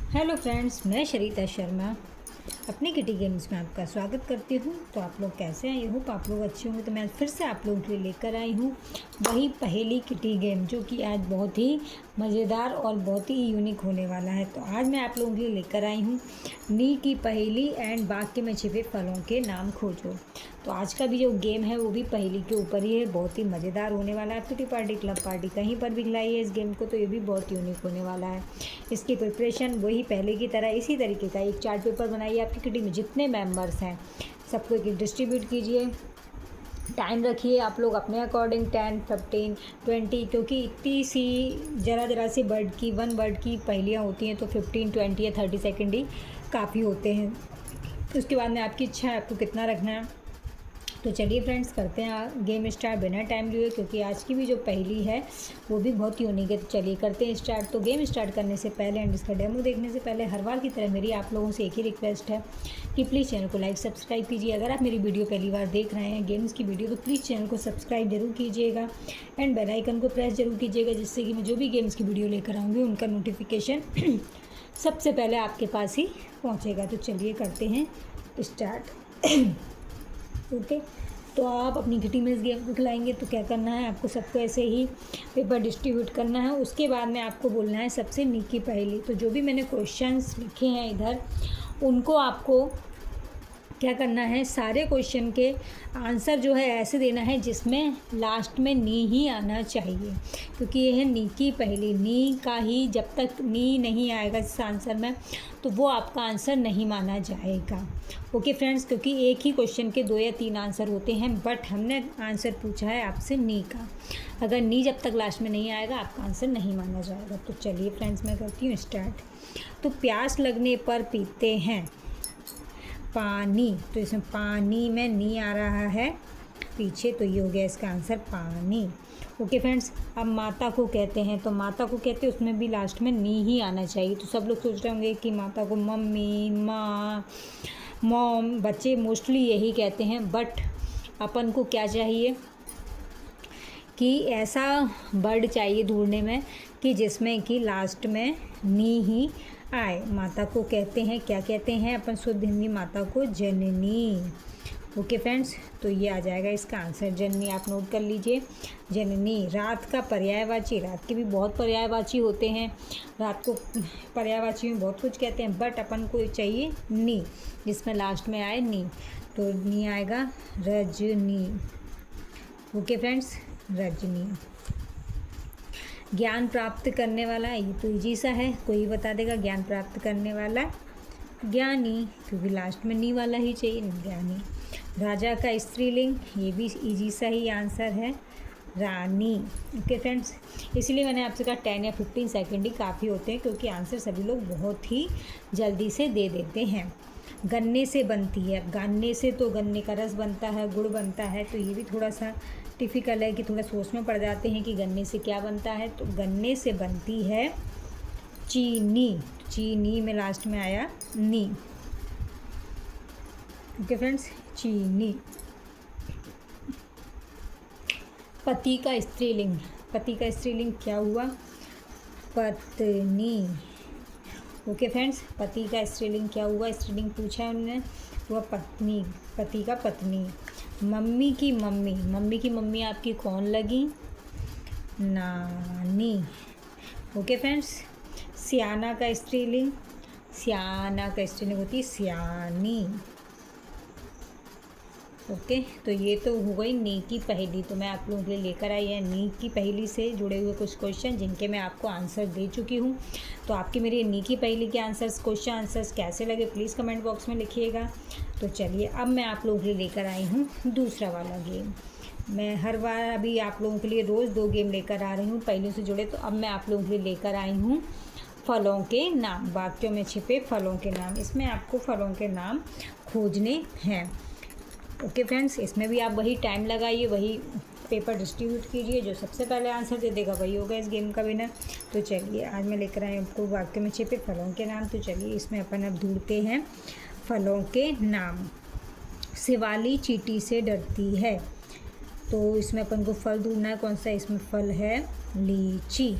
Hello friends, मैं श्रीता शर्मा अपनी kitty games में आपका स्वागत करती हूँ। तो आप लोग कैसे हैं? आई होप आप लोग अच्छे होंगे। तो मैं फिर से आप लोगों के लिए लेकर आई हूँ वही पहेली किटी गेम, जो कि आज बहुत ही मज़ेदार और बहुत ही यूनिक होने वाला है। तो आज मैं आप लोगों के लिए लेकर आई हूँ नी की पहेली एंड बाग के में छिपे फलों के नाम खोजो। तो आज का भी जो गेम है वो भी पहेली के ऊपर ही है, बहुत ही मज़ेदार होने वाला है। किटी पार्टी, क्लब पार्टी कहीं पर भी खिलाइए इस गेम को, तो ये भी बहुत यूनिक होने वाला है। इसकी प्रिपरेशन वही पहले की तरह इसी तरीके का एक चार्ट पेपर बनाइए। आपकी किटी में जितने मेंबर्स हैं सबको एक डिस्ट्रीब्यूट कीजिए। टाइम रखिए आप लोग अपने अकॉर्डिंग 10, 15, 20, क्योंकि इतनी सी ज़रा सी वर्ड की 1 वर्ड की पहेलियाँ होती हैं, तो 15, 20 या 30 सेकेंड ही काफ़ी होते हैं। उसके बाद में आपकी इच्छा है आपको कितना रखना है। तो चलिए फ्रेंड्स, करते हैं गेम स्टार्ट बिना टाइम लिए, क्योंकि आज की भी जो पहेली है वो भी बहुत यूनिक है। तो चलिए करते हैं स्टार्ट। तो गेम स्टार्ट करने से पहले एंड इसका डेमो देखने से पहले हर बार की तरह मेरी आप लोगों से एक ही रिक्वेस्ट है कि प्लीज़ चैनल को लाइक सब्सक्राइब कीजिए। अगर आप मेरी वीडियो पहली बार देख रहे हैं गेम्स की वीडियो, तो प्लीज़ चैनल को सब्सक्राइब जरूर कीजिएगा एंड बेल आइकन को प्रेस जरूर कीजिएगा, जिससे कि मैं जो भी गेम्स की वीडियो लेकर आऊँगी उनका नोटिफिकेशन सबसे पहले आपके पास ही पहुँचेगा। तो चलिए करते हैं स्टार्ट। ओके, तो आप अपनी किटी में इस गेम को खिलाएंगे तो क्या करना है, आपको सबको ऐसे ही पेपर डिस्ट्रीब्यूट करना है। उसके बाद में आपको बोलना है सबसे नीकी पहेली। तो जो भी मैंने क्वेश्चंस लिखे हैं इधर, उनको आपको क्या करना है, सारे क्वेश्चन के आंसर जो है ऐसे देना है जिसमें लास्ट में नी ही आना चाहिए, क्योंकि ये है नी की पहेली। नी का ही जब तक नी नहीं आएगा इस आंसर में, तो वो आपका आंसर नहीं माना जाएगा। ओके फ्रेंड्स, क्योंकि एक ही क्वेश्चन के 2 या 3 आंसर होते हैं, बट हमने आंसर पूछा है आपसे नी का। अगर नी जब तक लास्ट में नहीं आएगा आपका आंसर नहीं माना जाएगा। तो चलिए फ्रेंड्स, मैं करती हूँ स्टार्ट। तो प्यास लगने पर पीते हैं पानी, तो इसमें पानी में नी आ रहा है पीछे, तो ये हो गया इसका आंसर पानी। ओके फ्रेंड्स, अब माता को कहते हैं, तो माता को कहते हैं उसमें भी लास्ट में नी ही आना चाहिए। तो सब लोग सोच रहे होंगे कि माता को मम्मी, माँ, मॉम, बच्चे मोस्टली यही कहते हैं, बट अपन को क्या चाहिए कि ऐसा वर्ड चाहिए ढूंढने में कि जिसमें कि लास्ट में नी ही आए। माता को कहते हैं, क्या कहते हैं अपन शुद्ध हिंदी, माता को जननी। ओके फ्रेंड्स, तो ये आ जाएगा इसका आंसर जननी। आप नोट कर लीजिए, जननी। रात का पर्यायवाची, रात के भी बहुत पर्यायवाची होते हैं, रात को पर्यायवाची में बहुत कुछ कहते हैं, बट अपन को चाहिए नी, जिसमें लास्ट में आए नी। तो नी आएगा रजनी। Okay friends, Rajni. ज्ञान प्राप्त करने वाला, ये तो ईजी सा है, कोई बता देगा। ज्ञान प्राप्त करने वाला ज्ञानी, क्योंकि लास्ट में नी वाला ही चाहिए, ज्ञानी। राजा का स्त्रीलिंग, ये भी ईजी सा ही आंसर है, रानी। ओके फ्रेंड्स, इसलिए मैंने आपसे कहा 10 या 15 सेकेंड ही काफ़ी होते हैं, क्योंकि आंसर सभी लोग बहुत ही जल्दी से दे देते हैं। गन्ने से बनती है, गन्ने से तो गन्ने का रस बनता है, गुड़ बनता है, तो ये भी थोड़ा सा टिपिकल है कि थोड़ा सोच में पड़ जाते हैं कि गन्ने से क्या बनता है। तो गन्ने से बनती है चीनी, चीनी में लास्ट में आया नी। ओके फ्रेंड्स, चीनी। पति का स्त्रीलिंग, पति का स्त्रीलिंग क्या हुआ, पत्नी। ओके फ्रेंड्स, पति का स्त्रीलिंग क्या हुआ, स्त्रीलिंग पूछा है उन्होंने, हुआ पत्नी, पति का पत्नी। मम्मी की मम्मी, मम्मी की मम्मी आपकी कौन लगी, नानी। ओके फ्रेंड्स, सियाना का स्त्रीलिंग, सियाना का स्त्रीलिंग होती है सियानी। ओके, तो ये तो हो गई नी की पहेली। तो मैं आप लोगों के लिए लेकर आई है नी की पहेली से जुड़े हुए कुछ क्वेश्चन, जिनके मैं आपको आंसर दे चुकी हूँ। तो आपके मेरे नी की पहेली के आंसर्स, क्वेश्चन आंसर्स कैसे लगे प्लीज़ कमेंट बॉक्स में लिखिएगा। तो चलिए, अब मैं आप लोगों के लिए लेकर आई हूँ दूसरा वाला गेम। मैं हर बार अभी आप लोगों के लिए रोज़ 2 गेम लेकर आ रही हूँ पहेलियों से जुड़े। तो अब मैं आप लोगों के लिए लेकर आई हूँ फलों के नाम, वाक्यों में छिपे फलों के नाम। इसमें आपको फलों के नाम खोजने हैं। ओके फ्रेंड्स, इसमें भी आप वही टाइम लगाइए, वही पेपर डिस्ट्रीब्यूट कीजिए, जो सबसे पहले आंसर दे देगा वही होगा इस गेम का विनर। तो चलिए, आज मैं लेकर आई आपको वाक्य में छिपे फलों के नाम। तो चलिए, इसमें अपन अब ढूंढते हैं फलों के नाम। शिवाली चींटी से डरती है, तो इसमें अपन को फल ढूंढना है, कौन सा इसमें फल है, लीची।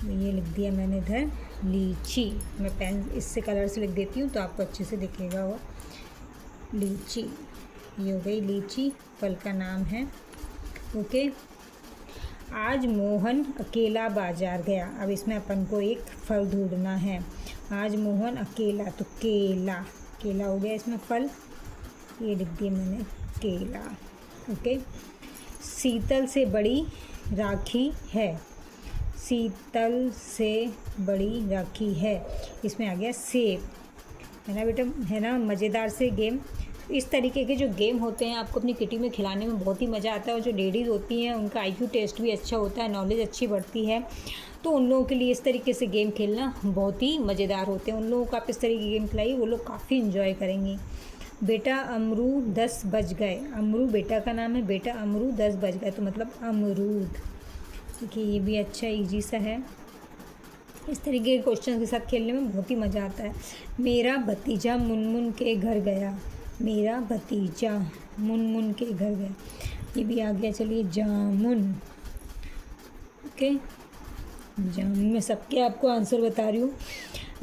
ये लिख दिया मैंने इधर लीची। मैं पेन इससे कलर से लिख देती हूँ तो आपको अच्छे से दिखेगा वो। लीची, ये हो गई लीची, फल का नाम है। ओके। आज मोहन अकेला बाजार गया। अब इसमें अपन को एक फल ढूंढना है। आज मोहन अकेला, तो केला, केला हो गया इसमें फल, ये लिख दिया मैंने केला। ओके। शीतल से बड़ी राखी है। शीतल से बड़ी राखी है, इसमें आ गया सेब, है ना बेटा, है ना। मज़ेदार से गेम, इस तरीके के जो गेम होते हैं आपको अपनी किटी में खिलाने में बहुत ही मज़ा आता है। और जो लेडीज़ होती हैं उनका आईक्यू टेस्ट भी अच्छा होता है, नॉलेज अच्छी बढ़ती है, तो उन लोगों के लिए इस तरीके से गेम खेलना बहुत ही मज़ेदार होते हैं। उन लोगों को आप इस तरीके की गेम खिलाइए, वो लोग काफ़ी इन्जॉय करेंगी। बेटा अमरू 10 बज गए। अमरू बेटा का नाम है, बेटा अमरू 10 बज गए, तो मतलब अमरूद। देखिए ये भी अच्छा ईजी सा है। इस तरीके के क्वेश्चन के साथ खेलने में बहुत ही मज़ा आता है। मेरा भतीजा मुनमुन के घर गया। मेरा भतीजा मुनमुन के घर गया, ये भी आ गया। चलिए जामुन। ओके, जामुन में सबके आपको आंसर बता रही हूँ।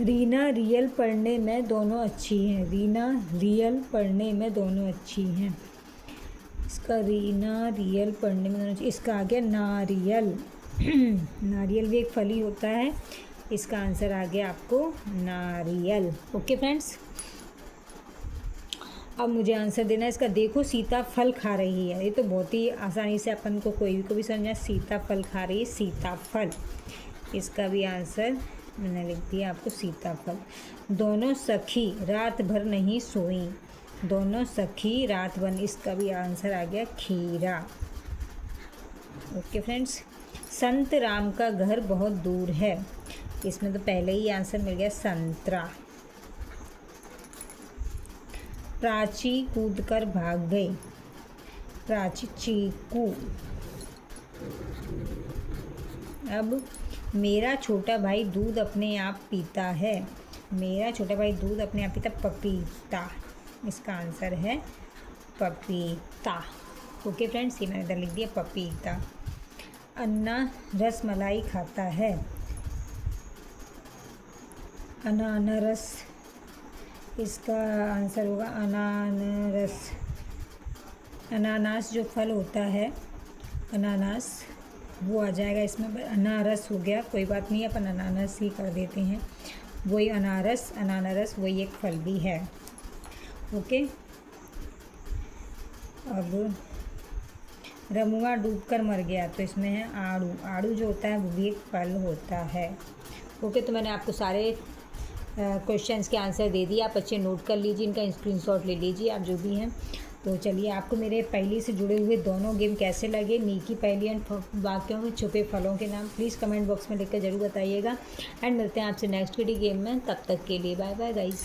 रीना रियल पढ़ने में दोनों अच्छी हैं। रीना रियल पढ़ने में दोनों अच्छी हैं, इसका रीना रियल पढ़ने में दोनों अच्छी। इसका आ गया नारियल। नारियल भी एक फल ही होता है, इसका आंसर आ गया आपको नारियल। ओके फ्रेंड्स, अब मुझे आंसर देना है इसका। देखो सीता फल खा रही है, ये तो बहुत ही आसानी से अपन को कोई भी समझना। सीता फल खा रही है, सीताफल, इसका भी आंसर मैंने लिख दिया आपको सीताफल। दोनों सखी रात भर नहीं सोई। दोनों सखी रात भर, इसका भी आंसर आ गया खीरा। ओके फ्रेंड्स, संत राम का घर बहुत दूर है, इसमें तो पहले ही आंसर मिल गया संतरा। प्राची कूदकर भाग गई। प्राची चीकू। अब मेरा छोटा भाई दूध अपने आप पीता है। मेरा छोटा भाई दूध अपने आप पीता, पपीता, इसका आंसर है पपीता। ओके फ्रेंड्स, ये मैंने इधर लिख दिया पपीता। अन्ना रस मलाई खाता है। अनानारस, इसका आंसर होगा अनानारस। अनानास जो फल होता है, अनानास, वो आ जाएगा इसमें। अनारस हो गया, कोई बात नहीं, अपन अनानास ही कर देते हैं। वही अनारस, अनानारस वही एक फल भी है। ओके। अब रमुआ डूबकर मर गया, तो इसमें है आड़ू। आड़ू जो होता है वो भी एक फल होता है। ओके, तो मैंने आपको सारे क्वेश्चंस के आंसर दे दिए, आप अच्छे नोट कर लीजिए, इनका स्क्रीनशॉट ले लीजिए आप जो भी हैं। तो चलिए, आपको मेरे पहेली से जुड़े हुए दोनों गेम कैसे लगे, मीकी पहेली एंड वाक्यों में छुपे फलों के नाम, प्लीज़ कमेंट बॉक्स में लिखकर ज़रूर बताइएगा। एंड मिलते हैं आपसे नेक्स्ट वीडियो गेम में, तब तक के लिए बाय बाय गाइस।